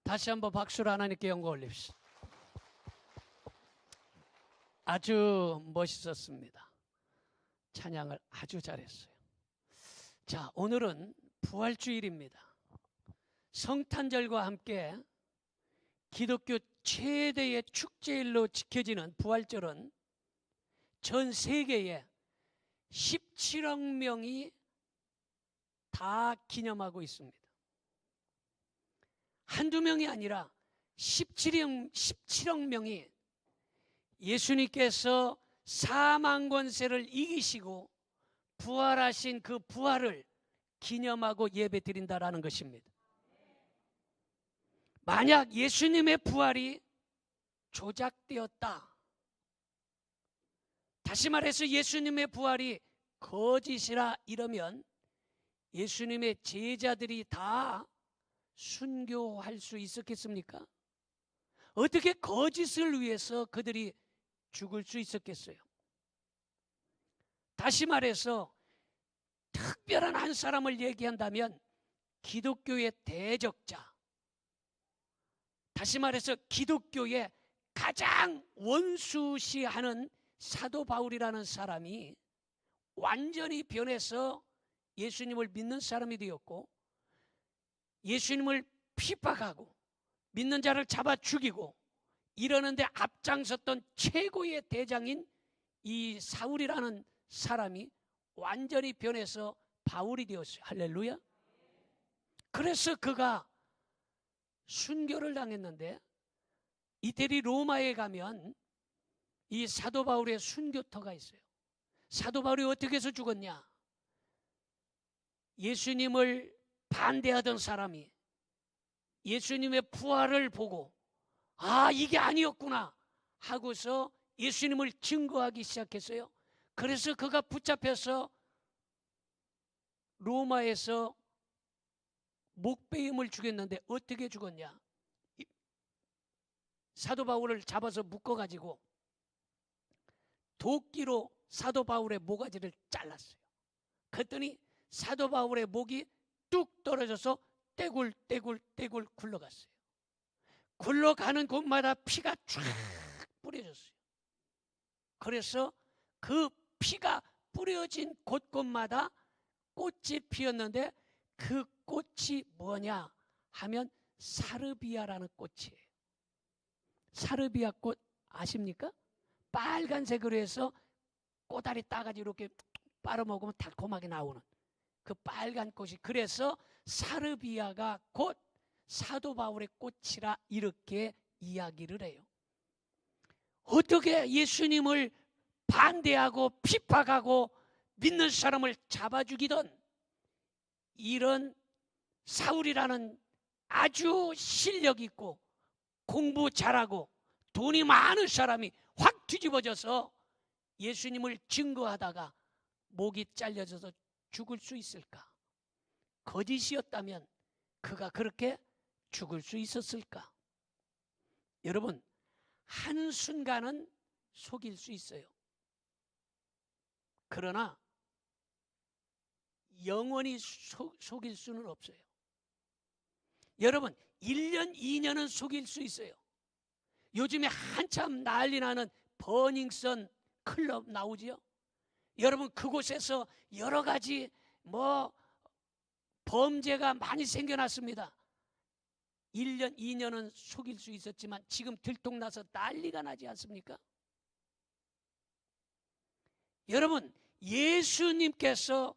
다시 한번 박수로 하나님께 영광 올립시다. 아주 멋있었습니다. 찬양을 아주 잘했어요. 자, 오늘은 부활주일입니다. 성탄절과 함께 기독교 최대의 축제일로 지켜지는 부활절은 전 세계에 17억 명이 다 기념하고 있습니다. 한두 명이 아니라 17억 명이 예수님께서 사망 권세를 이기시고 부활하신 그 부활을 기념하고 예배 드린다라는 것입니다. 만약 예수님의 부활이 조작되었다, 다시 말해서 예수님의 부활이 거짓이라 이러면 예수님의 제자들이 다 순교할 수 있었겠습니까? 어떻게 거짓을 위해서 그들이 죽을 수 있었겠어요? 다시 말해서 특별한 한 사람을 얘기한다면 기독교의 대적자, 다시 말해서 기독교의 가장 원수시하는 사도 바울이라는 사람이 완전히 변해서 예수님을 믿는 사람이 되었고, 예수님을 핍박하고 믿는 자를 잡아 죽이고 이러는데 앞장섰던 최고의 대장인 이 사울이라는 사람이 완전히 변해서 바울이 되었어요. 할렐루야. 그래서 그가 순교를 당했는데, 이태리 로마에 가면 이 사도 바울의 순교터가 있어요. 사도 바울이 어떻게 해서 죽었냐? 예수님을 반대하던 사람이 예수님의 부활을 보고 이게 아니었구나 하고서 예수님을 증거하기 시작했어요. 그래서 그가 붙잡혀서 로마에서 목베임을 죽였는데 어떻게 죽었냐? 사도 바울을 잡아서 묶어가지고 도끼로 사도 바울의 모가지를 잘랐어요. 그랬더니 사도 바울의 목이 뚝 떨어져서 떼굴떼굴 굴러갔어요. 굴러가는 곳마다 피가 쫙 뿌려졌어요. 그래서 그 피가 뿌려진 곳곳마다 꽃이 피었는데 그 꽃이 뭐냐 하면 사르비아라는 꽃이에요. 사르비아 꽃 아십니까? 빨간색으로 해서 꼬다리 따가지고 이렇게 빨아먹으면 달콤하게 나오는 그 빨간 꽃이, 그래서 사르비아가 곧 사도 바울의 꽃이라 이렇게 이야기를 해요. 어떻게 예수님을 반대하고 핍박하고 믿는 사람을 잡아 죽이던 이런 사울이라는 아주 실력 있고 공부 잘하고 돈이 많은 사람이 확 뒤집어져서 예수님을 증거하다가 목이 잘려져서 죽을 수 있을까? 거짓이었다면 그가 그렇게 죽을 수 있었을까? 여러분, 한순간은 속일 수 있어요. 그러나 영원히 속일 수는 없어요. 여러분, 1년, 2년은 속일 수 있어요. 요즘에 한참 난리 나는 버닝썬 클럽 나오지요? 여러분, 그곳에서 여러 가지 범죄가 많이 생겨났습니다. 1년, 2년은 속일 수 있었지만 지금 들통나서 난리가 나지 않습니까? 여러분, 예수님께서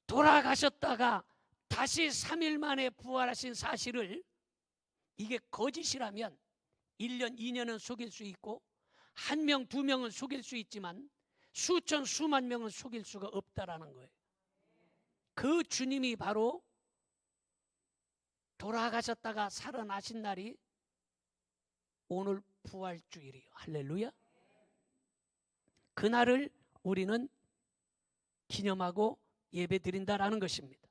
돌아가셨다가 다시 3일 만에 부활하신 사실을 이게 거짓이라면 1년, 2년은 속일 수 있고 1명, 2명은 속일 수 있지만 수천, 수만 명은 속일 수가 없다라는 거예요. 그 주님이 바로 돌아가셨다가 살아나신 날이 오늘 부활주일이에요. 할렐루야. 그날을 우리는 기념하고 예배 드린다라는 것입니다.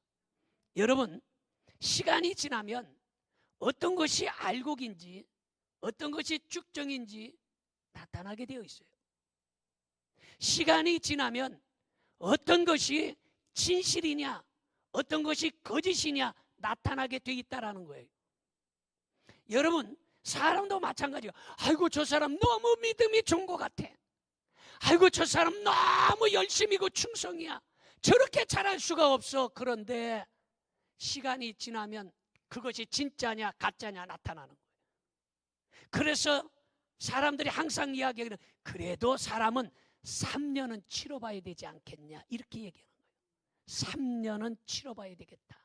여러분, 시간이 지나면 어떤 것이 알곡인지 어떤 것이 쭉정인지 나타나게 되어 있어요. 시간이 지나면 어떤 것이 진실이냐 어떤 것이 거짓이냐 나타나게 돼 있다라는 거예요. 여러분, 사람도 마찬가지야. 아이고, 저 사람 너무 믿음이 좋은 것 같아. 아이고, 저 사람 너무 열심이고 충성이야. 저렇게 잘할 수가 없어. 그런데 시간이 지나면 그것이 진짜냐 가짜냐 나타나는 거예요. 그래서 사람들이 항상 이야기하기는, 그래도 사람은 3년은 치러봐야 되지 않겠냐, 이렇게 얘기하는 거예요. 3년은 치러봐야 되겠다.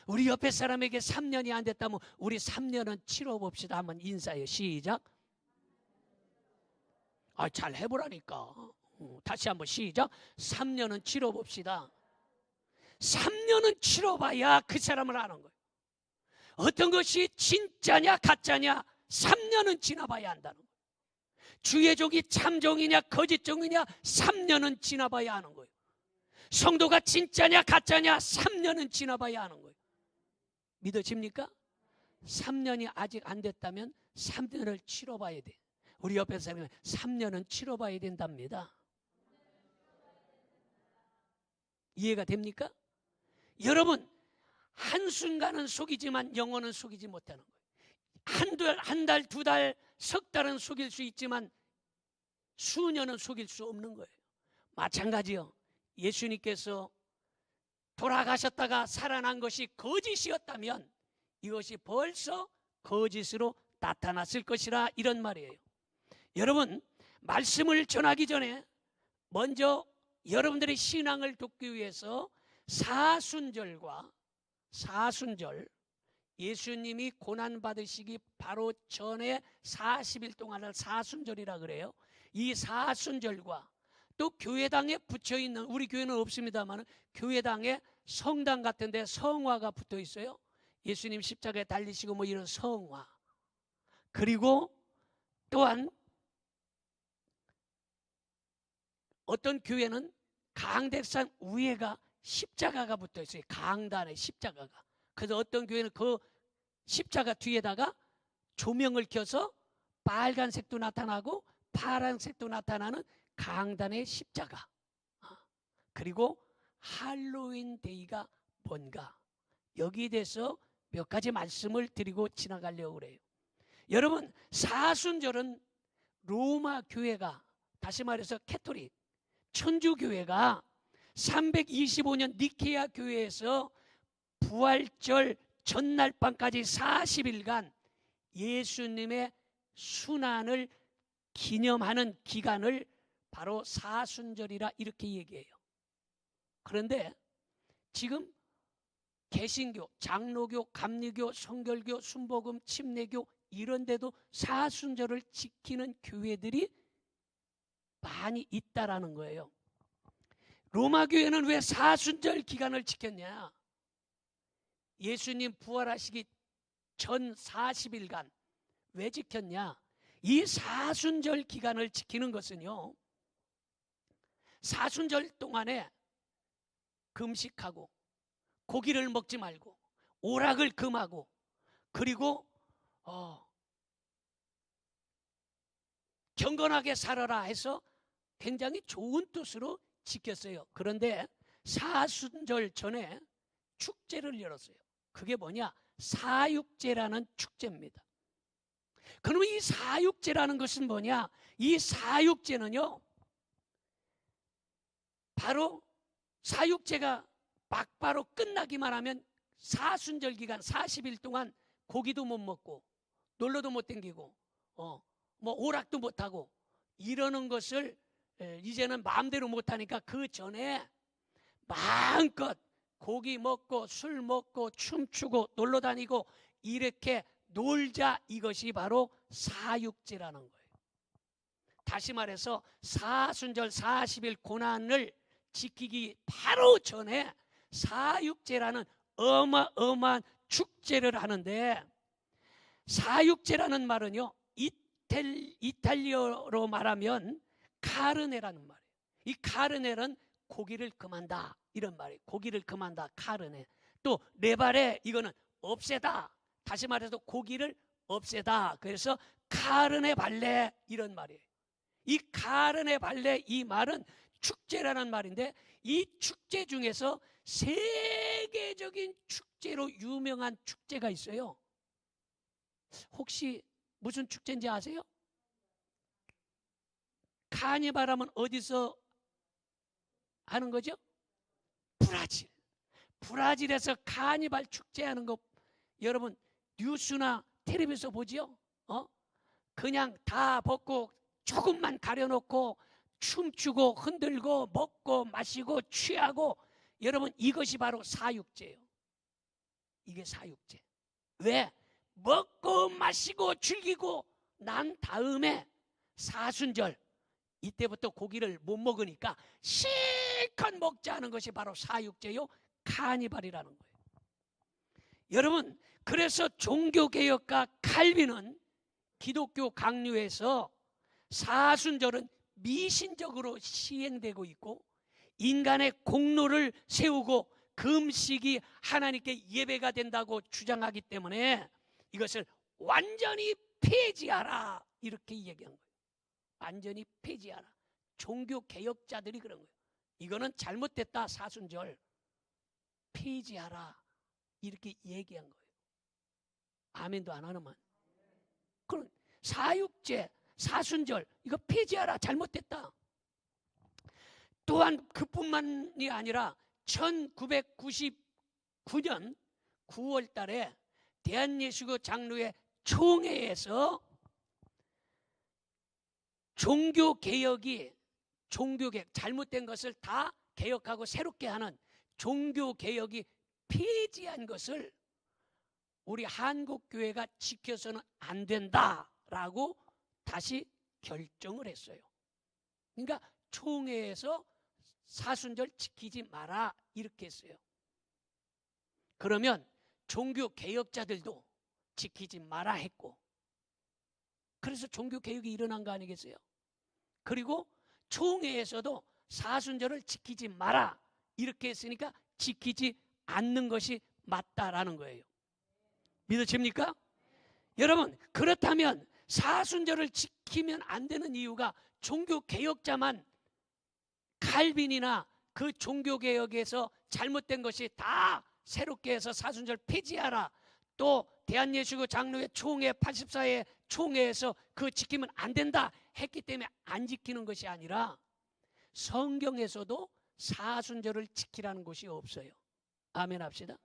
우리 옆에 사람에게 3년이 안 됐다면 우리 3년은 치러봅시다. 한번 인사해요. 시작. 잘 해보라니까. 다시 한번 시작. 3년은 치러봅시다. 3년은 치러봐야 그 사람을 아는 거예요. 어떤 것이 진짜냐 가짜냐 3년은 지나봐야 한다는 거예요. 주의 종이 참종이냐 거짓종이냐 3년은 지나봐야 하는 거예요. 성도가 진짜냐 가짜냐 3년은 지나봐야 하는 거예요. 믿어집니까? 3년이 아직 안 됐다면 3년을 치러봐야 돼. 우리 옆에 사람은 3년은 치러봐야 된답니다. 이해가 됩니까? 여러분, 한순간은 속이지만 영혼은 속이지 못하는 거예요. 한 달, 두 달, 석 달은 속일 수 있지만 수년은 속일 수 없는 거예요. 마찬가지요. 예수님께서 돌아가셨다가 살아난 것이 거짓이었다면 이것이 벌써 거짓으로 나타났을 것이라, 이런 말이에요. 여러분, 말씀을 전하기 전에 먼저 여러분들의 신앙을 돕기 위해서 사순절, 예수님이 고난받으시기 바로 전에 40일 동안을 사순절이라 그래요. 이 사순절과 또 교회당에 붙여있는, 우리 교회는 없습니다만 교회당에 성당 같은 데 성화가 붙어 있어요. 예수님 십자가에 달리시고 뭐 이런 성화. 그리고 또한 어떤 교회는 강대상 위에가 십자가가 붙어 있어요. 강단에 십자가가. 그래서 어떤 교회는 그 십자가 뒤에다가 조명을 켜서 빨간색도 나타나고 파란색도 나타나는 강단의 십자가. 그리고 할로윈 데이가 뭔가, 여기에 대해서 몇 가지 말씀을 드리고 지나가려고 그래요. 여러분, 사순절은 로마 교회가, 다시 말해서 캐토릭 천주교회가 325년 니케아 교회에서 부활절 전날 밤까지 40일간 예수님의 순환을 기념하는 기간을 바로 사순절이라 이렇게 얘기해요. 그런데 지금 개신교, 장로교, 감리교, 성결교, 순복음, 침례교 이런 데도 사순절을 지키는 교회들이 많이 있다라는 거예요. 로마 교회는 왜 사순절 기간을 지켰냐? 예수님 부활하시기 전 40일간 왜 지켰냐? 이 사순절 기간을 지키는 것은요, 사순절 동안에 금식하고 고기를 먹지 말고 오락을 금하고, 그리고 경건하게 살아라 해서 굉장히 좋은 뜻으로 지켰어요. 그런데 사순절 전에 축제를 열었어요. 그게 뭐냐? 사육제라는 축제입니다. 그러면 이 사육제라는 것은 뭐냐? 이 사육제는요, 바로 사육제가 막바로 끝나기만 하면 사순절 기간 40일 동안 고기도 못 먹고 놀러도 못 댕기고 뭐 오락도 못 하고 이러는 것을 이제는 마음대로 못 하니까 그 전에 마음껏 고기 먹고 술 먹고 춤추고 놀러 다니고 이렇게 놀자, 이것이 바로 사육제라는 거예요. 다시 말해서 사순절 40일 고난을 지키기 바로 전에 사육제라는 어마어마한 축제를 하는데, 사육제라는 말은요, 이탈리아로 말하면 카르네라는 말이에요. 이 카르네는 고기를 금한다 이런 말이에요. 고기를 금한다, 카르네. 또 레바레, 이거는 없애다. 다시 말해서 고기를 없애다. 그래서 카르네 발레 이런 말이에요. 이 카르네 발레, 이 말은 축제라는 말인데, 이 축제 중에서 세계적인 축제로 유명한 축제가 있어요. 혹시 무슨 축제인지 아세요? 카니발 하면 어디서 하는 거죠? 브라질. 브라질에서 카니발 축제하는 거 여러분 뉴스나 텔레비에서 보지요? 그냥 다 벗고 조금만 가려놓고 춤추고 흔들고 먹고 마시고 취하고, 여러분 이것이 바로 사육제예요. 이게 사육제. 왜? 먹고 마시고 즐기고 난 다음에 사순절 이때부터 고기를 못 먹으니까 실컷 먹자는 것이 바로 사육제요, 카니발이라는 거예요. 여러분, 그래서 종교개혁가 칼빈은 기독교 강요에서 사순절은 미신적으로 시행되고 있고 인간의 공로를 세우고 금식이 하나님께 예배가 된다고 주장하기 때문에 이것을 완전히 폐지하라 이렇게 얘기한 거예요. 완전히 폐지하라. 종교개혁자들이 그런 거예요. 이거는 잘못됐다, 사순절 폐지하라 이렇게 얘기한 거예요. 아멘도 안 하는만. 그럼 사육제, 사순절 이거 폐지하라, 잘못됐다. 또한 그뿐만이 아니라 1999년 9월 달에 대한예수교 장로회 총회에서 종교개혁, 잘못된 것을 다 개혁하고 새롭게 하는 종교개혁이 폐지한 것을 우리 한국교회가 지켜서는 안 된다라고 다시 결정을 했어요. 그러니까 총회에서 사순절 지키지 마라 이렇게 했어요. 그러면 종교개혁자들도 지키지 마라 했고, 그래서 종교개혁이 일어난 거 아니겠어요? 그리고 총회에서도 사순절을 지키지 마라 이렇게 했으니까 지키지 않는 것이 맞다라는 거예요. 믿으십니까? 여러분, 그렇다면 사순절을 지키면 안 되는 이유가 종교개혁자만 칼빈이나 그 종교개혁에서 잘못된 것이 다 새롭게 해서 사순절 폐지하라, 또 대한예수교 장로회 총회 84회 총회에서 그 지키면 안 된다 했기 때문에 안 지키는 것이 아니라 성경에서도 사순절을 지키라는 것이 없어요. 아멘 합시다.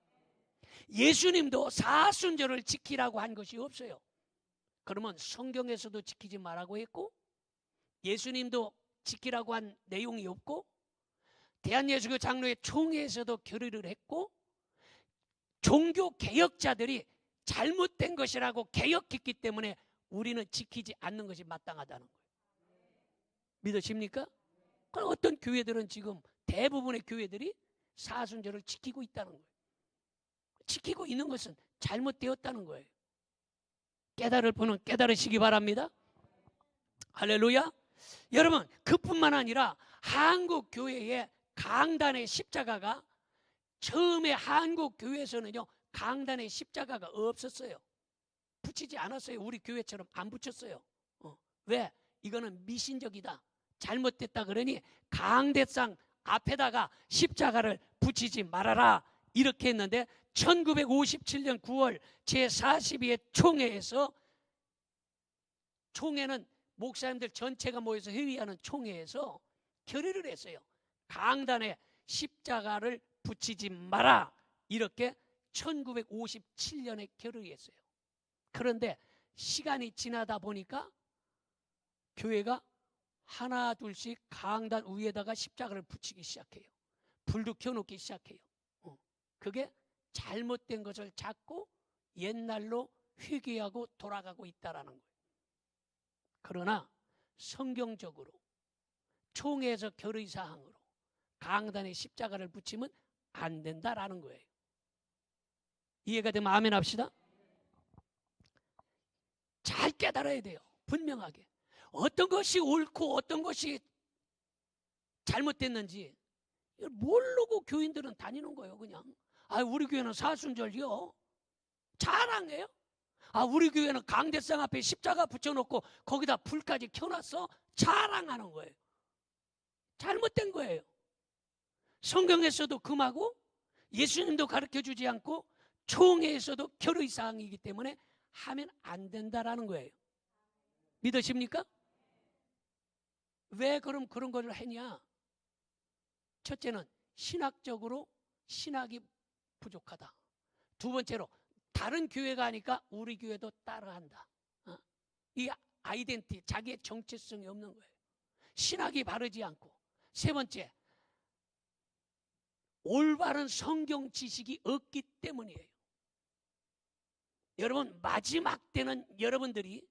예수님도 사순절을 지키라고 한 것이 없어요. 그러면 성경에서도 지키지 말라고 했고 예수님도 지키라고 한 내용이 없고 대한예수교 장로회 총회에서도 결의를 했고 종교개혁자들이 잘못된 것이라고 개혁했기 때문에 우리는 지키지 않는 것이 마땅하다는 거예요. 믿으십니까? 그럼 어떤 교회들은 지금 대부분의 교회들이 사순절을 지키고 있다는 거예요. 지키고 있는 것은 잘못되었다는 거예요. 깨달을 분은 깨달으시기 바랍니다. 할렐루야. 여러분, 그뿐만 아니라 한국 교회의 강단의 십자가가, 처음에 한국 교회에서는요 강단의 십자가가 없었어요. 붙이지 않았어요. 우리 교회처럼 안 붙였어요. 왜? 이거는 미신적이다, 잘못됐다 그러니 강대상 앞에다가 십자가를 붙이지 말아라 이렇게 했는데 1957년 9월 제42회 총회에서, 총회는 목사님들 전체가 모여서 회의하는 총회에서 결의를 했어요. 강단에 십자가를 붙이지 마라 이렇게 1957년에 결의했어요. 그런데 시간이 지나다 보니까 교회가 하나 둘씩 강단 위에다가 십자가를 붙이기 시작해요. 불도 켜놓기 시작해요. 그게 잘못된 것을 찾고 옛날로 회귀하고 돌아가고 있다라는 거예요. 그러나 성경적으로 총회에서 결의사항으로 강단에 십자가를 붙이면 안 된다라는 거예요. 이해가 되면 아멘 합시다. 잘 깨달아야 돼요. 분명하게 어떤 것이 옳고 어떤 것이 잘못됐는지 모르고 교인들은 다니는 거예요. 그냥 우리 교회는 사순절이요 자랑해요. 우리 교회는 강대상 앞에 십자가 붙여놓고 거기다 불까지 켜놨어, 자랑하는 거예요. 잘못된 거예요. 성경에서도 금하고 예수님도 가르쳐주지 않고 총회에서도 결의사항이기 때문에 하면 안 된다라는 거예요. 믿으십니까? 왜 그럼 그런 걸 했냐? 첫째는 신학적으로 신학이 부족하다. 두 번째로 다른 교회가 하니까 우리 교회도 따라한다. 이 아이덴티, 자기의 정체성이 없는 거예요. 신학이 바르지 않고. 세 번째, 올바른 성경 지식이 없기 때문이에요. 여러분, 마지막 때는 여러분들이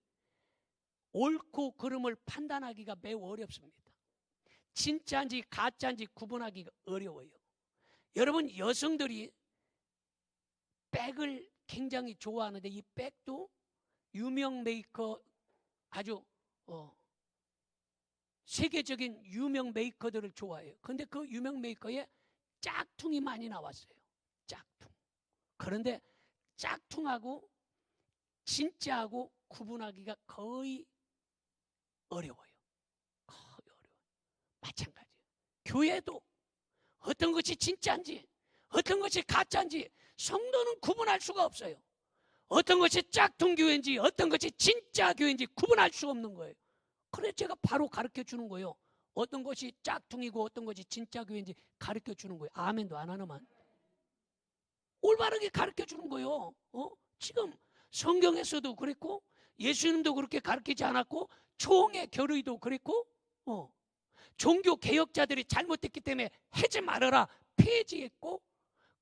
옳고 그름을 판단하기가 매우 어렵습니다. 진짜인지 가짜인지 구분하기가 어려워요. 여러분, 여성들이 백을 굉장히 좋아하는데 이 백도 유명 메이커, 아주 세계적인 유명 메이커들을 좋아해요. 그런데 그 유명 메이커에 짝퉁이 많이 나왔어요. 짝퉁. 그런데 짝퉁하고 진짜하고 구분하기가 거의 어려워요. 거의 어려워요. 마찬가지예요. 교회도 어떤 것이 진짜인지 어떤 것이 가짜인지 성도는 구분할 수가 없어요. 어떤 것이 짝퉁 교회인지 어떤 것이 진짜 교회인지 구분할 수 없는 거예요. 그래서 제가 바로 가르쳐 주는 거예요. 어떤 것이 짝퉁이고 어떤 것이 진짜 교회인지 가르쳐 주는 거예요. 아멘도 안 하나만. 올바르게 가르쳐 주는 거예요. 지금 성경에서도 그랬고 예수님도 그렇게 가르치지 않았고 총회 교리도 그랬고 종교 개혁자들이 잘못했기 때문에 하지 말아라 폐지했고,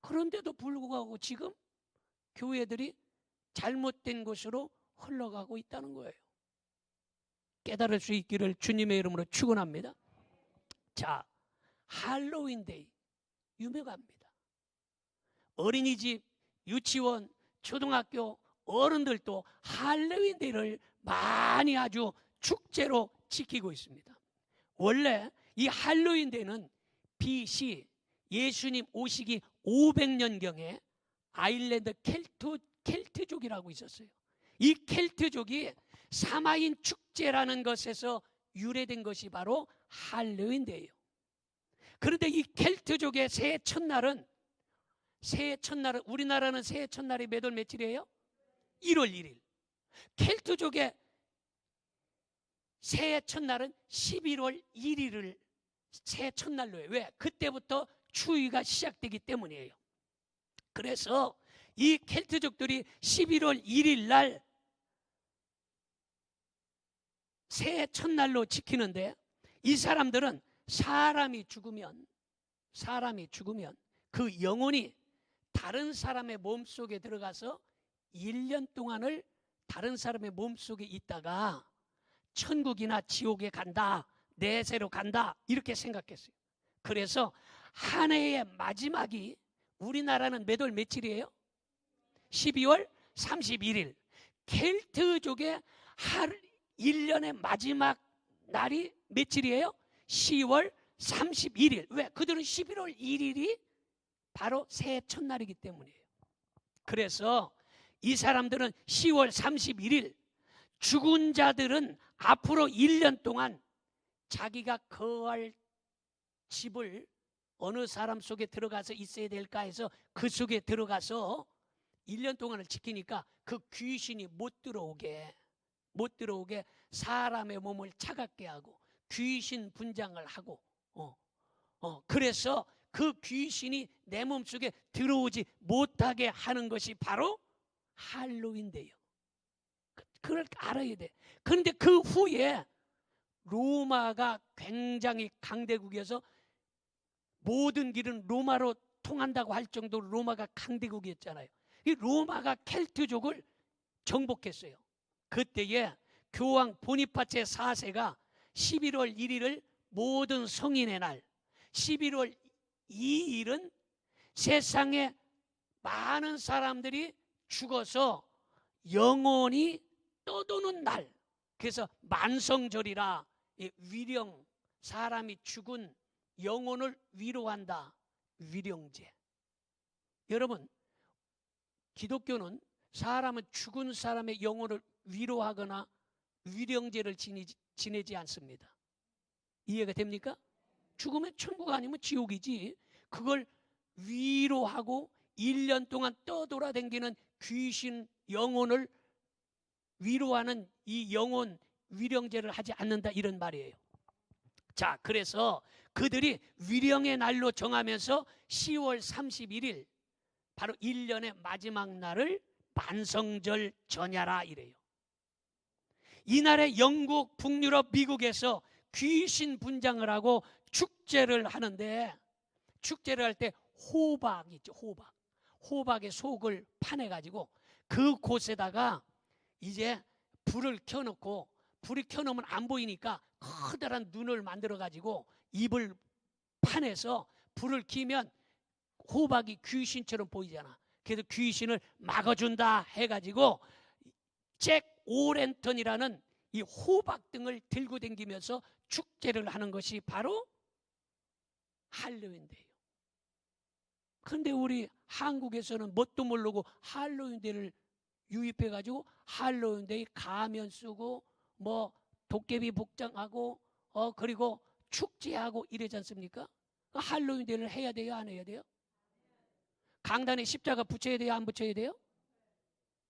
그런데도 불구하고 지금 교회들이 잘못된 것으로 흘러가고 있다는 거예요. 깨달을 수 있기를 주님의 이름으로 축원합니다. 자, 할로윈데이 유명합니다. 어린이집, 유치원, 초등학교 어른들도 할로윈데이를 많이 아주 축제로 지키고 있습니다. 원래 이 할로윈데이는 BC 예수님 오시기 500년경에 아일랜드 켈트족이라고 있었어요. 이 켈트족이 사마인 축제라는 것에서 유래된 것이 바로 할로윈데이예요. 그런데 이 켈트족의 새해 첫날은 우리나라는 새해 첫날이 몇 월 며칠이에요? 1월 1일. 켈트족의 새해 첫날은 11월 1일을 새해 첫날로 해요. 왜? 그때부터 추위가 시작되기 때문이에요. 그래서 이 켈트족들이 11월 1일 날 새해 첫날로 지키는데, 이 사람들은 사람이 죽으면 그 영혼이 다른 사람의 몸속에 들어가서 1년 동안을 다른 사람의 몸속에 있다가 천국이나 지옥에 간다, 내세로 간다, 이렇게 생각했어요. 그래서 한 해의 마지막이 우리나라는 몇 월 며칠이에요? 12월 31일. 켈트족의 1년의 마지막 날이 며칠이에요? 10월 31일. 왜? 그들은 11월 1일이 바로 새해 첫날이기 때문이에요. 그래서 이 사람들은 10월 31일, 죽은 자들은 앞으로 1년 동안 자기가 거할 집을 어느 사람 속에 들어가서 있어야 될까 해서 그 속에 들어가서 1년 동안을 지키니까 그 귀신이 못 들어오게 사람의 몸을 차갑게 하고 귀신 분장을 하고 그래서 그 귀신이 내 몸속에 들어오지 못하게 하는 것이 바로 할로윈데이요. 그걸 알아야 돼. 그런데 그 후에 로마가 굉장히 강대국이어서 모든 길은 로마로 통한다고 할 정도로 로마가 강대국이었잖아요. 이 로마가 켈트족을 정복했어요. 그때에 교황 보니파체 4세가 11월 1일을 모든 성인의 날, 11월 2일은 세상에 많은 사람들이 죽어서 영혼이 떠도는 날, 그래서 만성절이라 위령, 사람이 죽은 영혼을 위로한다, 위령제. 여러분, 기독교는 사람은 죽은 사람의 영혼을 위로하거나 위령제를 지내지 않습니다. 이해가 됩니까? 죽으면 천국 아니면 지옥이지. 그걸 위로하고 1년 동안 떠돌아다니는 귀신 영혼을 위로하는 이 영혼 위령제를 하지 않는다, 이런 말이에요. 자, 그래서 그들이 위령의 날로 정하면서 10월 31일 바로 1년의 마지막 날을 만성절 전야라 이래요. 이날에 영국, 북유럽, 미국에서 귀신 분장을 하고 축제를 하는데, 축제를 할 때 호박 있죠, 호박의 속을 파내가지고 그 곳에다가 이제 불을 켜놓고, 불이 켜놓으면 안 보이니까 커다란 눈을 만들어가지고 입을 파내서 불을 켜면 호박이 귀신처럼 보이잖아. 그래서 귀신을 막아준다 해가지고 잭 오랜턴이라는 이 호박등을 들고 다니면서 축제를 하는 것이 바로 할로윈데이예요. 그런데 우리 한국에서는 뭣도 모르고 할로윈데이를 유입해가지고 할로윈데이 가면 쓰고 뭐 도깨비 복장하고 그리고 축제하고 이러지 않습니까? 할로윈데이를 해야 돼요, 안 해야 돼요? 강단에 십자가 붙여야 돼요, 안 붙여야 돼요?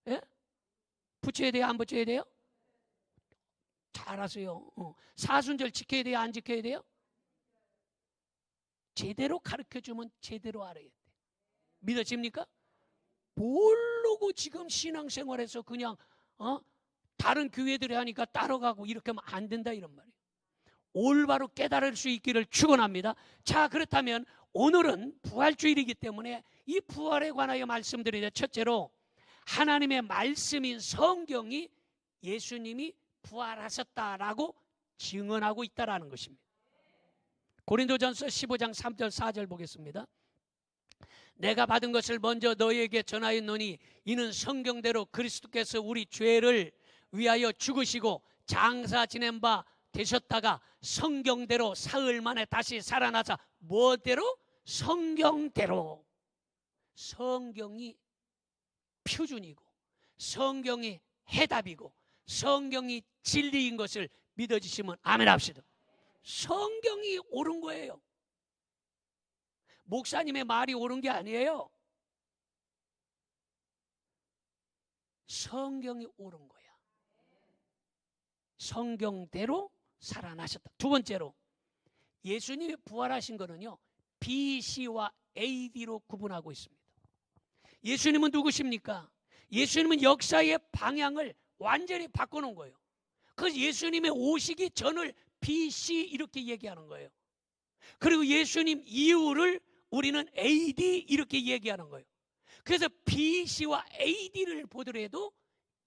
예? 붙여야 돼요, 안 붙여야 돼요? 잘하세요. 사순절 지켜야 돼요, 안 지켜야 돼요? 제대로 가르쳐주면 제대로 알아야 돼. 믿어집니까? 모르고 지금 신앙생활에서 그냥 다른 교회들이 하니까 따라가고 이렇게 하면 안 된다, 이런 말이에요. 올바로 깨달을 수 있기를 축원합니다. 자, 그렇다면 오늘은 부활주일이기 때문에 이 부활에 관하여 말씀드리는데, 첫째로 하나님의 말씀인 성경이 예수님이 부활하셨다라고 증언하고 있다라는 것입니다. 고린도전서 15장 3절 4절 보겠습니다. 내가 받은 것을 먼저 너희에게 전하였노니 이는 성경대로 그리스도께서 우리 죄를 위하여 죽으시고 장사 지낸 바 되셨다가 성경대로 사흘 만에 다시 살아나사, 뭐대로? 성경대로. 성경이 표준이고 성경이 해답이고 성경이 진리인 것을 믿어주시면 아멘 합시다. 성경이 옳은 거예요. 목사님의 말이 옳은 게 아니에요. 성경이 옳은 거야. 성경대로 살아나셨다. 두 번째로 예수님이 부활하신 거는요, BC와 AD로 구분하고 있습니다. 예수님은 누구십니까? 예수님은 역사의 방향을 완전히 바꿔놓은 거예요. 그래서 예수님의 오시기 전을 BC 이렇게 얘기하는 거예요. 그리고 예수님 이후를 우리는 AD 이렇게 얘기하는 거예요. 그래서 BC와 AD를 보더라도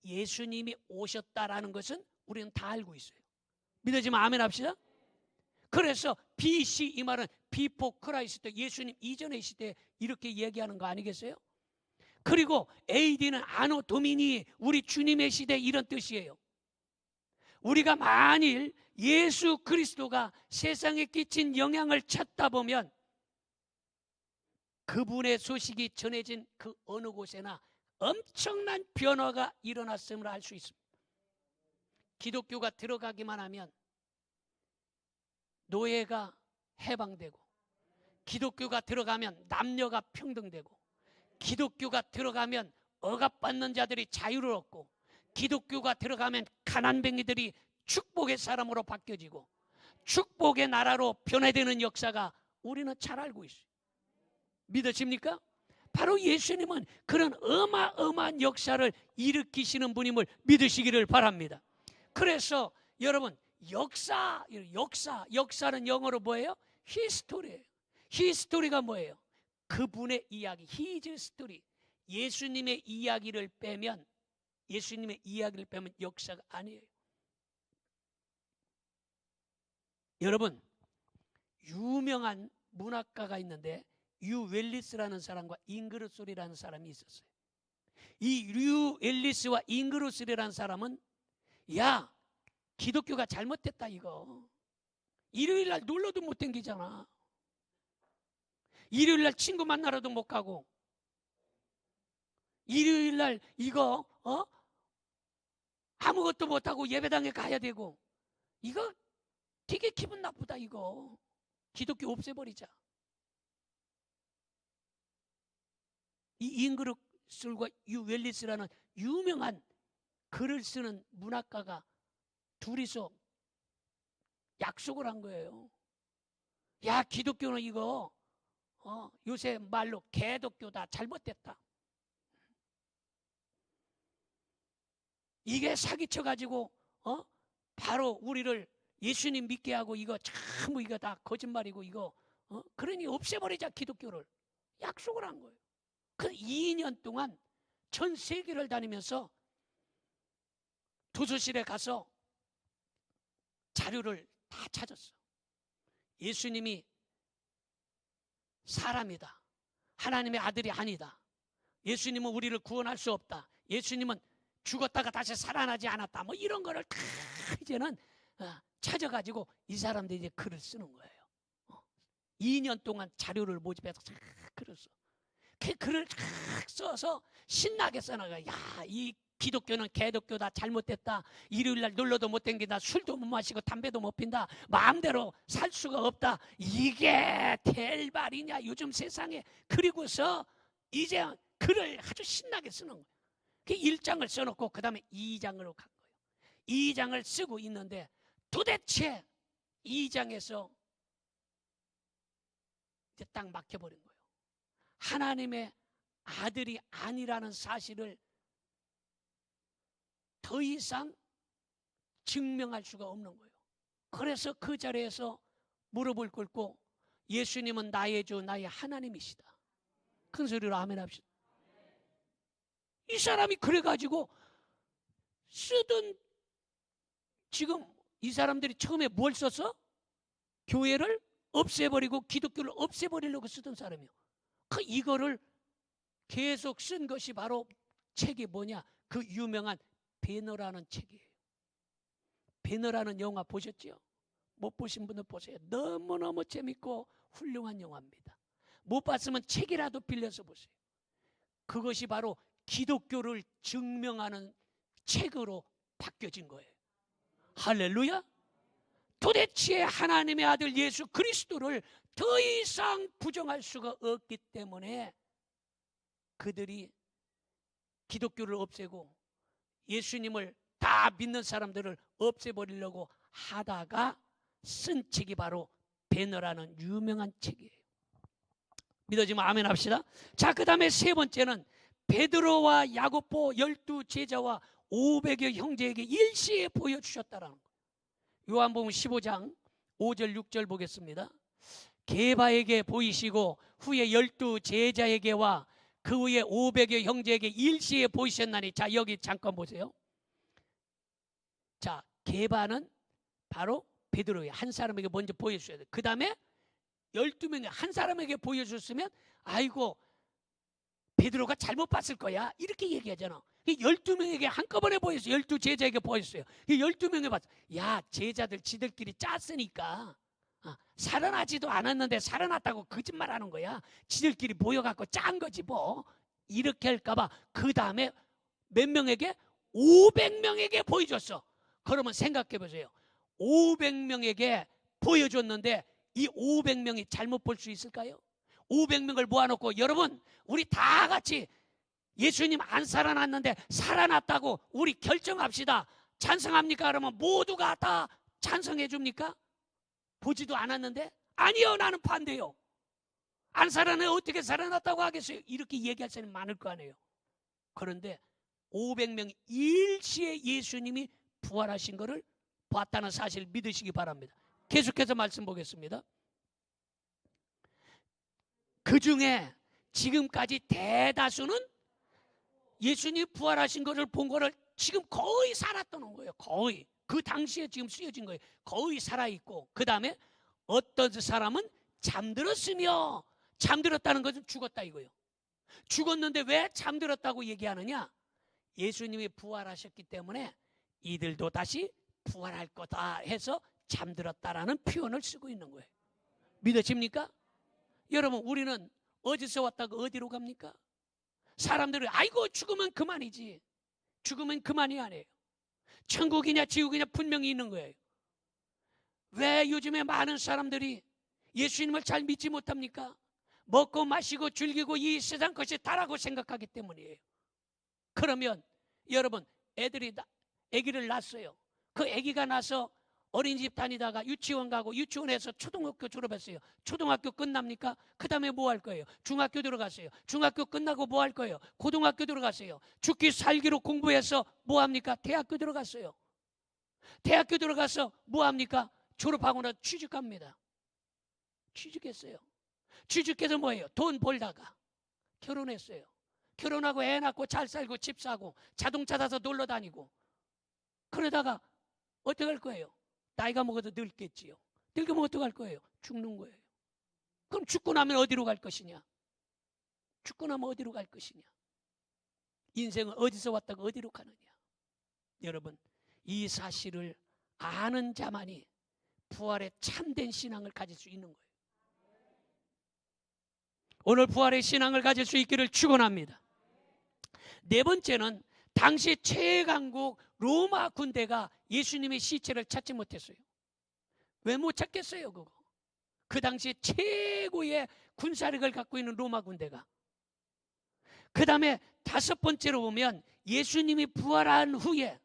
예수님이 오셨다라는 것은 우리는 다 알고 있어요. 믿어지면 아멘 합시다. 그래서 BC 이 말은 Before Christ, 예수님 이전의 시대 이렇게 얘기하는 거 아니겠어요? 그리고 AD는 아노 도미니, 우리 주님의 시대 이런 뜻이에요. 우리가 만일 예수 그리스도가 세상에 끼친 영향을 찾다 보면 그분의 소식이 전해진 그 어느 곳에나 엄청난 변화가 일어났음을 알 수 있습니다. 기독교가 들어가기만 하면 노예가 해방되고, 기독교가 들어가면 남녀가 평등되고, 기독교가 들어가면 억압받는 자들이 자유를 얻고, 기독교가 들어가면 가난뱅이들이 축복의 사람으로 바뀌어지고 축복의 나라로 변화되는 역사가 우리는 잘 알고 있어요. 믿으십니까? 바로 예수님은 그런 어마어마한 역사를 일으키시는 분임을 믿으시기를 바랍니다. 그래서 여러분, 역사는 영어로 뭐예요? 히스토리예요. 히스토리가 뭐예요? 그분의 이야기, His story. 예수님의 이야기를 빼면 역사가 아니에요. 여러분, 유명한 문학가가 있는데 유 웰리스라는 사람과 잉그루스리라는 사람이 있었어요. 이 유 웰리스와 잉그루스리라는 사람은, 야, 기독교가 잘못됐다 이거. 일요일날 놀러도 못 댕기잖아. 일요일날 친구 만나러도 못 가고, 일요일날 이거 아무것도 못하고 예배당에 가야 되고, 이거 되게 기분 나쁘다 이거. 기독교 없애버리자. 이 잉그루스과 유 웰리스라는 유명한 글을 쓰는 문학가가 둘이서 약속을 한 거예요. 야, 기독교는 이거 요새 말로 개독교다, 잘못됐다. 이게 사기쳐가지고 바로 우리를 예수님 믿게 하고 이거 전부 이거 다 거짓말이고 이거 그러니 없애버리자 기독교를 약속을 한 거예요. 그 2년 동안 전 세계를 다니면서 도서실에 가서 자료를 다 찾았어. 예수님이 사람이다. 하나님의 아들이 아니다. 예수님은 우리를 구원할 수 없다. 예수님은 죽었다가 다시 살아나지 않았다. 뭐 이런 거를 다 이제는 찾아가지고 이 사람들이 이제 글을 쓰는 거예요. 2년 동안 자료를 모집해서 글을 써. 그 글을 써서 신나게 써나가요. 야, 이 기독교는 개독교다, 잘못됐다. 일요일날 놀러도 못 댕긴다. 술도 못 마시고 담배도 못 핀다. 마음대로 살 수가 없다. 이게 될 말이냐 요즘 세상에. 그리고서 이제 글을 아주 신나게 쓰는 거예요. 그 1장을 써놓고 그 다음에 2장으로 간 거예요. 2장을 쓰고 있는데 도대체 2장에서 이제 딱 막혀버린 거예요. 하나님의 아들이 아니라는 사실을 더 이상 증명할 수가 없는 거예요. 그래서 그 자리에서 무릎을 꿇고 예수님은 나의 주, 나의 하나님이시다. 큰 소리로 아멘 합시다. 이 사람이 그래가지고 쓰던, 지금 이 사람들이 처음에 뭘 썼어? 교회를 없애버리고 기독교를 없애버리려고 쓰던 사람이요. 이거를 계속 쓴 것이 바로 책이 뭐냐? 그 유명한 배너라는 책이에요. 배너라는 영화 보셨죠? 못 보신 분들 보세요. 너무너무 재밌고 훌륭한 영화입니다. 못 봤으면 책이라도 빌려서 보세요. 그것이 바로 기독교를 증명하는 책으로 바뀌어진 거예요. 할렐루야. 도대체 하나님의 아들 예수 그리스도를 더 이상 부정할 수가 없기 때문에 그들이 기독교를 없애고 예수님을 다 믿는 사람들을 없애버리려고 하다가 쓴 책이 바로 배너라는 유명한 책이에요. 믿어지면 아멘 합시다. 자, 그 다음에 세 번째는 베드로와 야고보 12 제자와 500여 형제에게 일시에 보여주셨다라는 거예요. 요한복음 15장 5절 6절 보겠습니다. 게바에게 보이시고 후에 12 제자에게와 그 후에 500여 형제에게 일시에 보이셨나니. 자, 여기 잠깐 보세요. 자, 게바는 바로 베드로의 한 사람에게 먼저 보여주셔야 돼요. 그 다음에 12명의 한 사람에게 보여줬으면 아이고 베드로가 잘못 봤을 거야 이렇게 얘기하잖아. 12명에게 한꺼번에 보였어요. 12 제자에게 보였어요. 12명에 봤어. 야, 제자들 지들끼리 짰으니까 살아나지도 않았는데 살아났다고 거짓말하는 거야. 지들끼리 모여갖고 짠 거지 뭐. 이렇게 할까봐 그 다음에 몇 명에게? 500명에게 보여줬어. 그러면 생각해 보세요. 500명에게 보여줬는데 이 500명이 잘못 볼 수 있을까요? 500명을 모아놓고 여러분 우리 다 같이 예수님 안 살아났는데 살아났다고 우리 결정합시다. 찬성합니까? 그러면 모두가 다 찬성해 줍니까? 보지도 않았는데 아니요 나는 반대요. 안 살아나 어떻게 살아났다고 하겠어요? 이렇게 얘기할 사람이 많을 거 아니에요. 그런데 500명이 일시에 예수님이 부활하신 것을 봤다는 사실을 믿으시기 바랍니다. 계속해서 말씀 보겠습니다. 그 중에 지금까지 대다수는 예수님이 부활하신 것을 본 것을 지금 거의 살았다는 거예요. 거의. 그 당시에 지금 쓰여진 거예요. 거의 살아있고 그 다음에 어떤 사람은 잠들었으며, 잠들었다는 것은 죽었다 이거예요. 죽었는데 왜 잠들었다고 얘기하느냐? 예수님이 부활하셨기 때문에 이들도 다시 부활할 거다 해서 잠들었다라는 표현을 쓰고 있는 거예요. 믿어집니까? 여러분 우리는 어디서 왔다가 어디로 갑니까? 사람들은 아이고 죽으면 그만이지. 죽으면 그만이 아니에요. 천국이냐 지옥이냐 분명히 있는 거예요. 왜 요즘에 많은 사람들이 예수님을 잘 믿지 못합니까? 먹고 마시고 즐기고 이 세상 것이 다라고 생각하기 때문이에요. 그러면 여러분 아기를 낳았어요. 그 아기가 나서 어린이집 다니다가 유치원 가고 유치원에서 초등학교 졸업했어요. 초등학교 끝납니까? 그 다음에 뭐 할 거예요? 중학교 들어갔어요. 중학교 끝나고 뭐 할 거예요? 고등학교 들어갔어요. 죽기 살기로 공부해서 뭐 합니까? 대학교 들어갔어요. 대학교 들어가서 뭐 합니까? 졸업하고 나서 취직합니다. 취직했어요. 취직해서 뭐예요? 돈 벌다가 결혼했어요. 결혼하고 애 낳고 잘 살고 집 사고 자동차 사서 놀러 다니고 그러다가 어떻게 할 거예요? 나이가 먹어도 늙겠지요. 늙으면 어떻게 할 거예요? 죽는 거예요. 그럼 죽고 나면 어디로 갈 것이냐? 죽고 나면 어디로 갈 것이냐? 인생은 어디서 왔다가 어디로 가느냐? 여러분, 이 사실을 아는 자만이 부활의 참된 신앙을 가질 수 있는 거예요. 오늘 부활의 신앙을 가질 수 있기를 축원합니다. 네 번째는 당시 최강국 로마 군대가 예수님의 시체를 찾지 못했어요. 왜 못 찾겠어요? 그거. 그 당시에 최고의 군사력을 갖고 있는 로마 군대가. 그 다음에 다섯 번째로 보면 예수님이 부활한 후에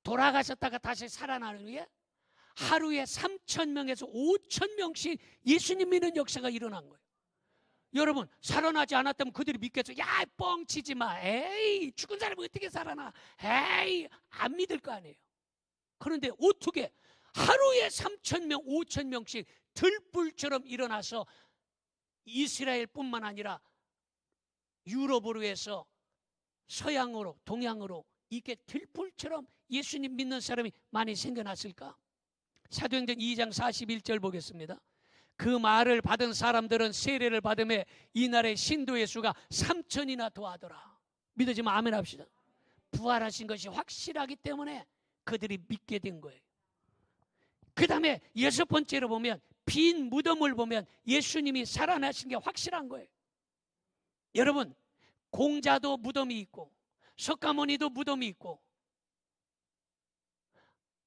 돌아가셨다가 다시 살아난 후에 하루에 3,000명에서 5,000명씩 예수님 믿는 역사가 일어난 거예요. 여러분, 살아나지 않았다면 그들이 믿겠어요? 야, 뻥치지 마. 에이, 죽은 사람이 어떻게 살아나? 에이, 안 믿을 거 아니에요. 그런데 어떻게 하루에 3,000명, 5,000명씩 들불처럼 일어나서 이스라엘뿐만 아니라 유럽으로 해서 서양으로, 동양으로 이렇게 들불처럼 예수님 믿는 사람이 많이 생겨났을까? 사도행전 2장 41절 보겠습니다. 그 말을 받은 사람들은 세례를 받음에 이날의 신도의 수가 3,000이나 더하더라. 믿어지면 아멘 합시다. 부활하신 것이 확실하기 때문에 그들이 믿게 된 거예요. 그 다음에 여섯 번째로 보면 빈 무덤을 보면 예수님이 살아나신 게 확실한 거예요. 여러분, 공자도 무덤이 있고 석가모니도 무덤이 있고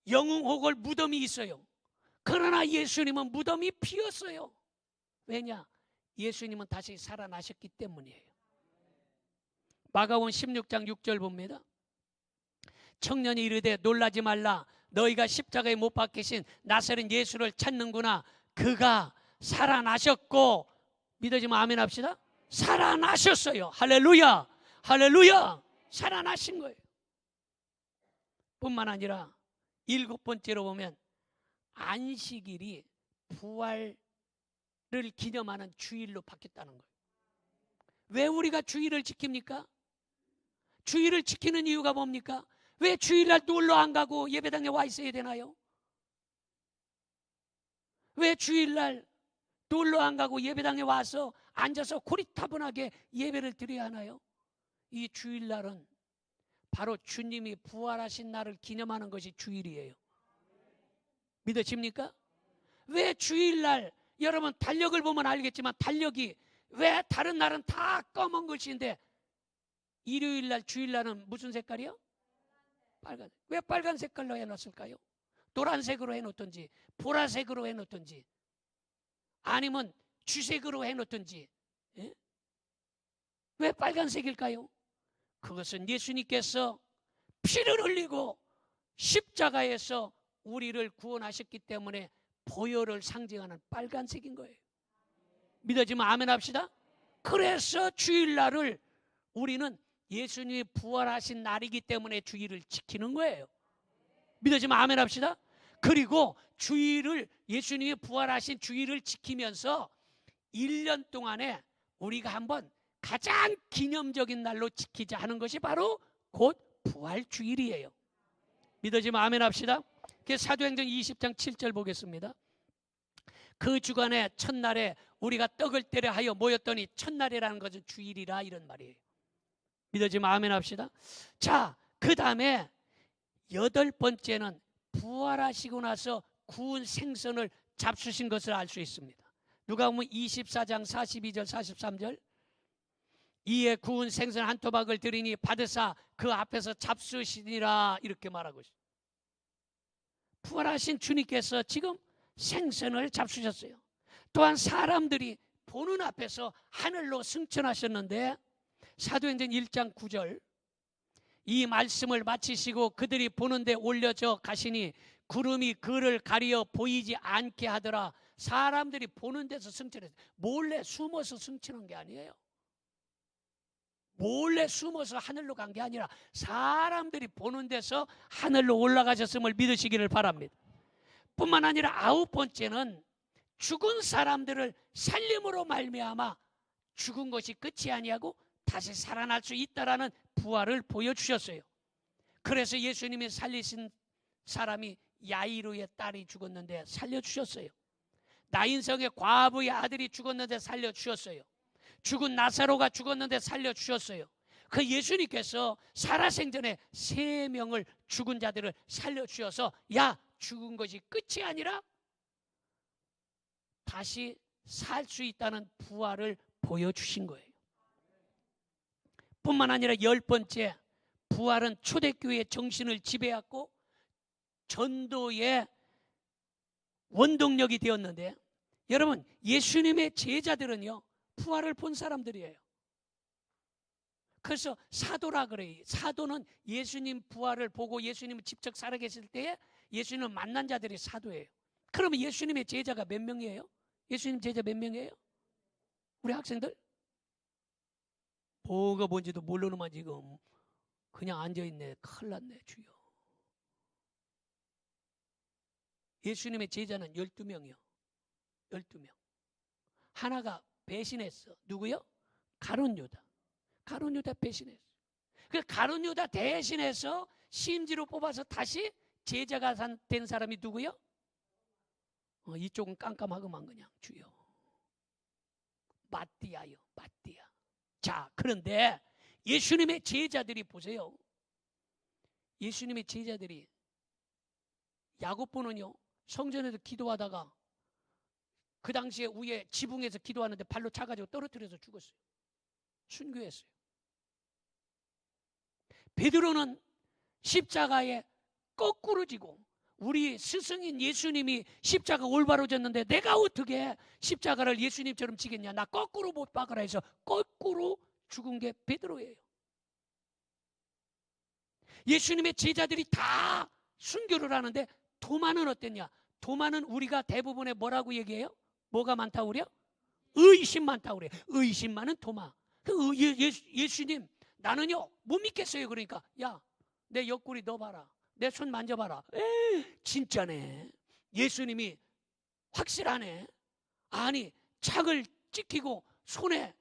영웅호걸 무덤이 있어요. 그러나 예수님은 무덤이 비었어요. 왜냐? 예수님은 다시 살아나셨기 때문이에요. 마가복음 16장 6절 봅니다. 청년이 이르되 놀라지 말라. 너희가 십자가에 못 박히신 나사렛 예수를 찾는구나. 그가 살아나셨고, 믿어지면 아멘 합시다. 살아나셨어요. 할렐루야, 할렐루야. 살아나신 거예요. 뿐만 아니라 일곱 번째로 보면 안식일이 부활을 기념하는 주일로 바뀌었다는 거예요. 왜 우리가 주일을 지킵니까? 주일을 지키는 이유가 뭡니까? 왜 주일날 놀러 안 가고 예배당에 와 있어야 되나요? 왜 주일날 놀러 안 가고 예배당에 와서 앉아서 고리타분하게 예배를 드려야 하나요? 이 주일날은 바로 주님이 부활하신 날을 기념하는 것이 주일이에요. 믿어집니까? 왜 주일날, 여러분 달력을 보면 알겠지만 달력이 왜 다른 날은 다 검은 글씨인데 일요일날 주일날은 무슨 색깔이요? 빨간. 왜 빨간 색깔로 해놨을까요? 노란색으로 해놓든지 보라색으로 해놓든지 아니면 주색으로 해놓든지. 예? 왜 빨간색일까요? 그것은 예수님께서 피를 흘리고 십자가에서 우리를 구원하셨기 때문에 보혈을 상징하는 빨간색인 거예요. 믿어지면 아멘 합시다. 그래서 주일날을 우리는 예수님이 부활하신 날이기 때문에 주일을 지키는 거예요. 믿어지면 아멘 합시다. 그리고 주일을, 예수님이 부활하신 주일을 지키면서 1년 동안에 우리가 한번 가장 기념적인 날로 지키자 하는 것이 바로 곧 부활주일이에요. 믿어지면 아멘 합시다. 사도행전 20장 7절 보겠습니다. 그 주간의 첫날에 우리가 떡을 떼려 하여 모였더니 첫날이라는 것은 주일이라, 이런 말이에요. 믿어지면 아멘 합시다. 자, 그 다음에 여덟 번째는 부활하시고 나서 구운 생선을 잡수신 것을 알 수 있습니다. 누가복음 24장 42절 43절. 이에 구운 생선 한 토막을 드리니 받으사 그 앞에서 잡수시니라, 이렇게 말하고 있어요. 부활하신 주님께서 지금 생선을 잡수셨어요. 또한 사람들이 보는 앞에서 하늘로 승천하셨는데 사도행전 1장 9절. 이 말씀을 마치시고 그들이 보는데 올려져 가시니 구름이 그를 가리어 보이지 않게 하더라. 사람들이 보는 데서 승천했어요. 몰래 숨어서 승천한 게 아니에요. 몰래 숨어서 하늘로 간 게 아니라 사람들이 보는 데서 하늘로 올라가셨음을 믿으시기를 바랍니다. 뿐만 아니라 아홉 번째는 죽은 사람들을 살림으로 말미암아 죽은 것이 끝이 아니하고 다시 살아날 수 있다라는 부활을 보여주셨어요. 그래서 예수님이 살리신 사람이 야이로의 딸이 죽었는데 살려주셨어요. 나인성의 과부의 아들이 죽었는데 살려주셨어요. 죽은 나사로가 죽었는데 살려주셨어요. 그 예수님께서 살아생전에 3명을 죽은 자들을 살려주셔서 야, 죽은 것이 끝이 아니라 다시 살 수 있다는 부활을 보여주신 거예요. 뿐만 아니라 10번째, 부활은 초대교회의 정신을 지배하고 전도의 원동력이 되었는데, 여러분, 예수님의 제자들은요 부활을 본 사람들이에요. 그래서 사도라 그래요. 사도는 예수님 부활을 보고 예수님을 직접 살아계실 때에 예수님을 만난 자들이 사도예요. 그러면 예수님의 제자가 몇 명이에요? 예수님 제자 몇 명이에요? 우리 학생들? 뭐가 뭔지도 모르는만 지금 그냥 앉아있네. 큰일 났네 주여. 예수님의 제자는 12명이요 12명. 하나가 배신했어. 누구요? 가룟 유다. 가룟 유다 배신했어. 그 가룟 유다 대신해서 심지로 뽑아서 다시 제자가 된 사람이 누구요? 이쪽은 깜깜하고만 그냥 주여. 마띠아요. 마띠아. 자, 그런데 예수님의 제자들이 보세요. 예수님의 제자들이 야고보는요 성전에서 기도하다가 그 당시에 위에 지붕에서 기도하는데 발로 차가지고 떨어뜨려서 죽었어요. 순교했어요. 베드로는 십자가에 거꾸로 지고, 우리 스승인 예수님이 십자가 올바로 졌는데 내가 어떻게 십자가를 예수님처럼 지겠냐, 나 거꾸로 못 박으라 해서 거꾸로 죽은 게 베드로예요. 예수님의 제자들이 다 순교를 하는데 도마는 어땠냐? 도마는 우리가 대부분에 뭐라고 얘기해요? 뭐가 많다고 그래요? 의심 많다고 그래요. 의심 많은 도마. 예수님, 나는요 못 믿겠어요. 그러니까 야, 내 옆구리 넣어봐라, 내 손 만져봐라. 진짜네. 예수님이 확실하네. 아니, 착을 찍히고 손에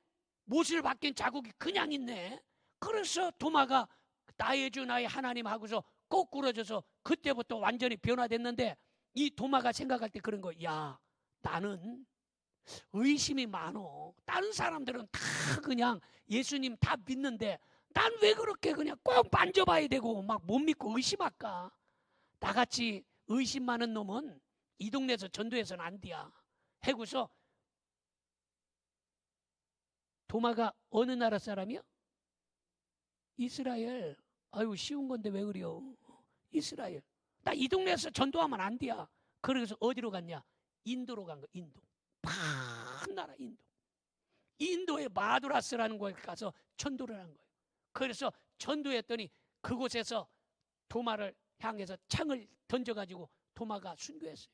못을 박힌 자국이 그냥 있네. 그래서 도마가 나의 주 나의 하나님 하고서 거꾸러져서 그때부터 완전히 변화됐는데, 이 도마가 생각할 때 그런 거, 야, 나는 의심이 많어. 다른 사람들은 다 그냥 예수님 다 믿는데 난 왜 그렇게 그냥 꼭 만져봐야 되고 막 못 믿고 의심할까? 나같이 의심 많은 놈은 이 동네에서 전도해서는 안 돼야 해고서. 도마가 어느 나라 사람이요? 이스라엘. 아유, 쉬운 건데 왜 그래요? 이스라엘. 나 이 동네에서 전도하면 안 돼야. 그래서 어디로 갔냐? 인도로 간 거. 인도. 큰 나라 인도. 인도의 마두라스라는 곳에 가서 전도를 한 거예요. 그래서 전도했더니 그곳에서 도마를 향해서 창을 던져가지고 도마가 순교했어요.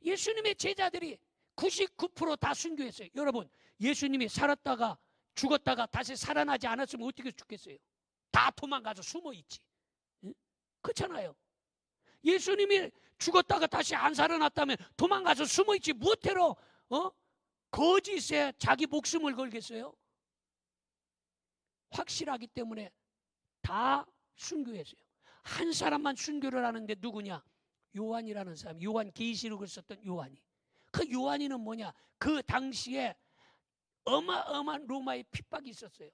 예수님의 제자들이 99% 다 순교했어요. 여러분, 예수님이 살았다가 죽었다가 다시 살아나지 않았으면 어떻게 죽겠어요? 다 도망가서 숨어있지. 응? 그렇잖아요. 예수님이 죽었다가 다시 안 살아났다면 도망가서 숨어있지 못해로 거짓에 자기 목숨을 걸겠어요? 확실하기 때문에 다 순교했어요. 한 사람만 순교를 하는데 누구냐? 요한이라는 사람. 요한 계시록을 썼던 요한이. 그 요한이는 뭐냐? 그 당시에 어마어마한 로마의 핍박이 있었어요.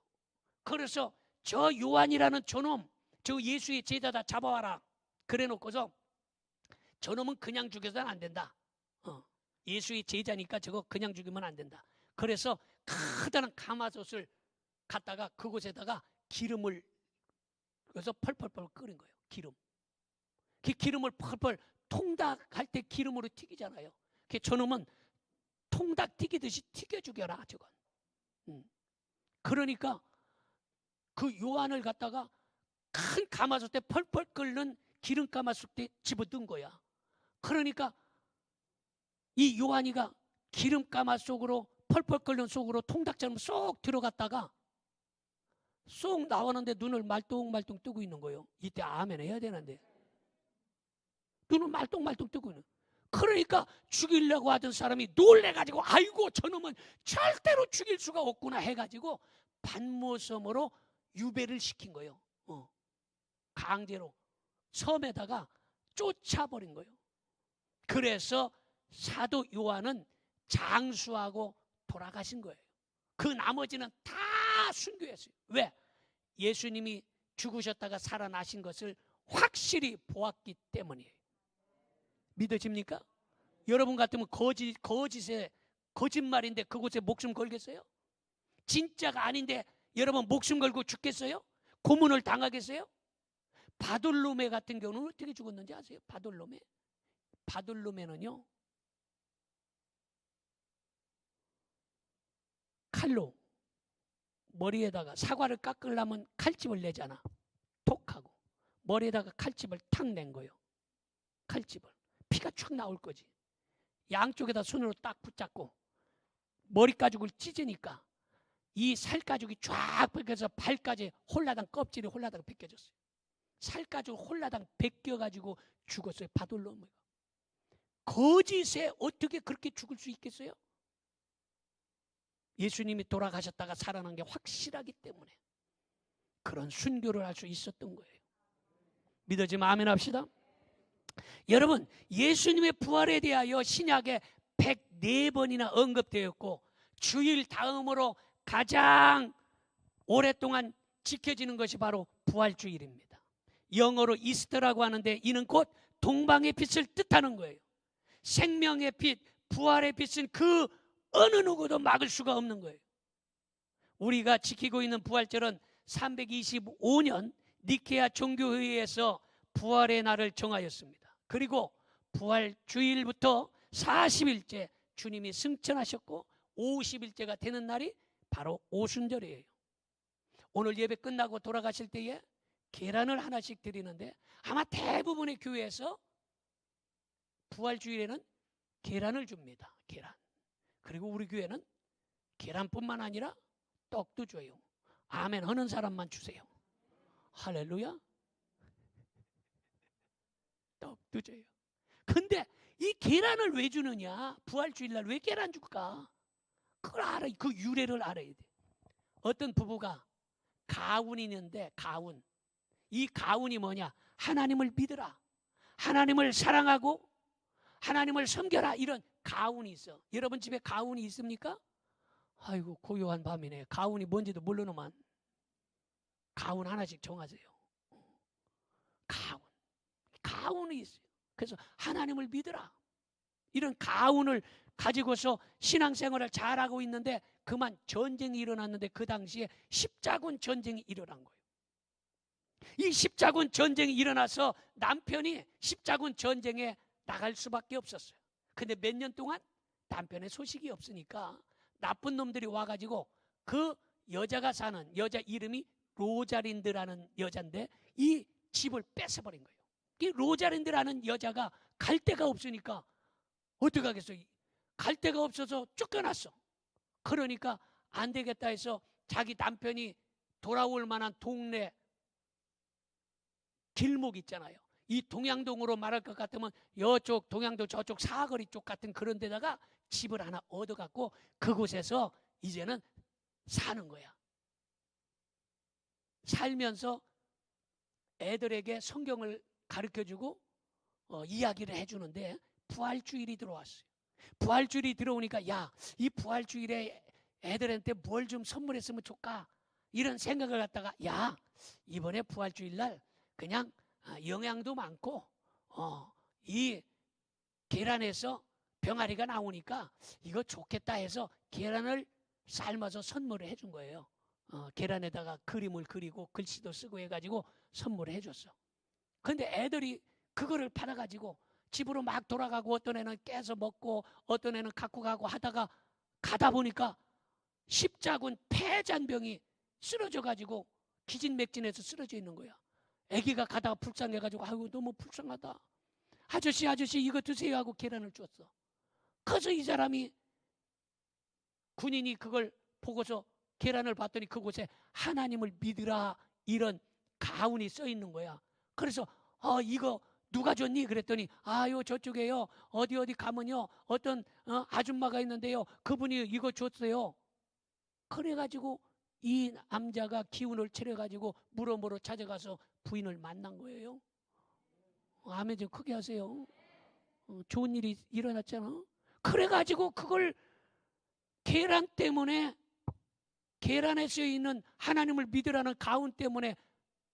그래서 저 요한이라는 저놈, 저 예수의 제자다 잡아와라 그래 놓고서 저놈은 그냥 죽여서는 안 된다. 예수의 제자니까 저거 그냥 죽이면 안 된다. 그래서 크다란 가마솥을 갖다가 그곳에다가 기름을 그래서 펄펄펄 끓인 거예요. 기름. 그 기름을 펄펄 통닭할 때 기름으로 튀기잖아요. 그 저놈은 통닭 튀기듯이 튀겨 죽여라 저건. 그러니까 그 요한을 갖다가 큰 가마솥에 펄펄 끓는 기름 가마솥에 집어넣은 거야. 그러니까 이 요한이가 기름 가마 속으로 펄펄 끓는 속으로 통닭처럼 쏙 들어갔다가 쏙 나오는데 눈을 말똥말똥 뜨고 있는 거예요. 이때 아멘 해야 되는데 눈을 말똥말똥 뜨고 있는. 그러니까 죽이려고 하던 사람이 놀래가지고 아이고 저놈은 절대로 죽일 수가 없구나 해가지고 반모섬으로 유배를 시킨 거예요. 강제로 섬에다가 쫓아버린 거예요. 그래서 사도 요한은 장수하고 돌아가신 거예요. 그 나머지는 다 순교했어요. 왜? 예수님이 죽으셨다가 살아나신 것을 확실히 보았기 때문이에요. 믿어집니까? 여러분 같으면 거짓말인데 그곳에 목숨 걸겠어요? 진짜가 아닌데 여러분 목숨 걸고 죽겠어요? 고문을 당하겠어요? 바돌로메 같은 경우는 어떻게 죽었는지 아세요? 바돌로메는요 칼로 머리에다가 사과를 깎으려면 칼집을 내잖아. 톡하고 머리에다가 칼집을 탁 낸 거예요. 칼집을. 피가 쭉 나올 거지. 양쪽에다 손으로 딱 붙잡고 머리 가죽을 찢으니까 이 살 가죽이 쫙 벗겨서 발까지 홀라당 껍질이 홀라당 벗겨졌어요. 살 가죽 홀라당 벗겨가지고 죽었어요. 바돌로메가. 거짓에 어떻게 그렇게 죽을 수 있겠어요? 예수님이 돌아가셨다가 살아난 게 확실하기 때문에 그런 순교를 할 수 있었던 거예요. 믿어지면 아멘 합시다. 여러분, 예수님의 부활에 대하여 신약에 104번이나 언급되었고 주일 다음으로 가장 오랫동안 지켜지는 것이 바로 부활주일입니다. 영어로 이스터라고 하는데 이는 곧 동방의 빛을 뜻하는 거예요. 생명의 빛, 부활의 빛은 그 어느 누구도 막을 수가 없는 거예요. 우리가 지키고 있는 부활절은 325년 니케아 종교회의에서 부활의 날을 정하였습니다. 그리고 부활주일부터 40일째 주님이 승천하셨고 50일째가 되는 날이 바로 오순절이에요. 오늘 예배 끝나고 돌아가실 때에 계란을 하나씩 드리는데 아마 대부분의 교회에서 부활주일에는 계란을 줍니다. 계란. 그리고 우리 교회는 계란뿐만 아니라 떡도 줘요. 아멘 하는 사람만 주세요. 할렐루야. 떡도 줘요. 근데 이 계란을 왜 주느냐? 부활주일날 왜 계란 줄까? 그걸 알아. 그 유래를 알아야 돼. 어떤 부부가 가훈이 있는데 가훈. 이 가훈이 뭐냐? 하나님을 믿으라. 하나님을 사랑하고 하나님을 섬겨라. 이런 가훈이 있어. 여러분 집에 가훈이 있습니까? 아이고 고요한 밤이네. 가훈이 뭔지도 모르는만 가훈 하나씩 정하세요. 가훈이 있어요. 그래서 하나님을 믿으라. 이런 가훈을 가지고서 신앙생활을 잘하고 있는데 그만 전쟁이 일어났는데 그 당시에 십자군 전쟁이 일어난 거예요. 이 십자군 전쟁이 일어나서 남편이 십자군 전쟁에 나갈 수밖에 없었어요. 근데 몇 년 동안 남편의 소식이 없으니까 나쁜 놈들이 와가지고 그 여자가 사는 여자 이름이 로자린드라는 여자인데 이 집을 뺏어버린 거예요. 이 로자린드라는 여자가 갈 데가 없으니까 어떻게 하겠어요? 갈 데가 없어서 쫓겨났어. 그러니까 안 되겠다 해서 자기 남편이 돌아올 만한 동네 길목 있잖아요. 이 동양동으로 말할 것 같으면 이쪽 동양도 저쪽 사거리 쪽 같은 그런 데다가 집을 하나 얻어갖고 그곳에서 이제는 사는 거야. 살면서 애들에게 성경을 가르쳐주고 이야기를 해주는데 부활주일이 들어왔어요. 부활주일이 들어오니까 야, 이 부활주일에 애들한테 뭘 좀 선물했으면 좋까? 이런 생각을 갖다가 야, 이번에 부활주일날 그냥 영양도 많고 이 계란에서 병아리가 나오니까 이거 좋겠다 해서 계란을 삶아서 선물을 해준 거예요. 계란에다가 그림을 그리고 글씨도 쓰고 해가지고 선물을 해줬어. 근데 애들이 그거를 받아가지고 집으로 막 돌아가고 어떤 애는 깨서 먹고 어떤 애는 갖고 가고 하다가 가다 보니까 십자군 폐잔병이 쓰러져가지고 기진맥진해서 쓰러져 있는 거야. 아기가 가다가 불쌍해가지고 아이고 너무 불쌍하다. 아저씨 이거 드세요 하고 계란을 줬어. 그래서 이 사람이 군인이 그걸 보고서 계란을 봤더니 그곳에 하나님을 믿으라 이런 가운이 써 있는 거야. 그래서 이거 누가 줬니? 그랬더니 아요 저쪽에요 어디 가면요 어떤 아줌마가 있는데요 그분이 이거 줬어요. 그래가지고 이 남자가 기운을 차려가지고 무덤으로 찾아가서 부인을 만난 거예요. 아멘 좀 크게 하세요. 좋은 일이 일어났잖아. 그래가지고 그걸 계란 때문에, 계란에 쓰여 있는 하나님을 믿으라는 가운 때문에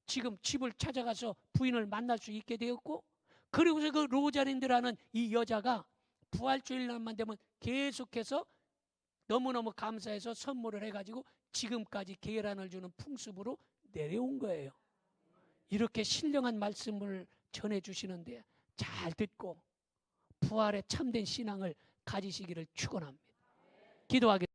지금 집을 찾아가서 부인을 만날 수 있게 되었고, 그리고서 그 로자린드라는 이 여자가 부활주일날만 되면 계속해서 너무너무 감사해서 선물을 해가지고 지금까지 계란을 주는 풍습으로 내려온 거예요. 이렇게 신령한 말씀을 전해주시는데 잘 듣고 부활의 참된 신앙을 가지시기를 축원합니다. 기도하겠습니다.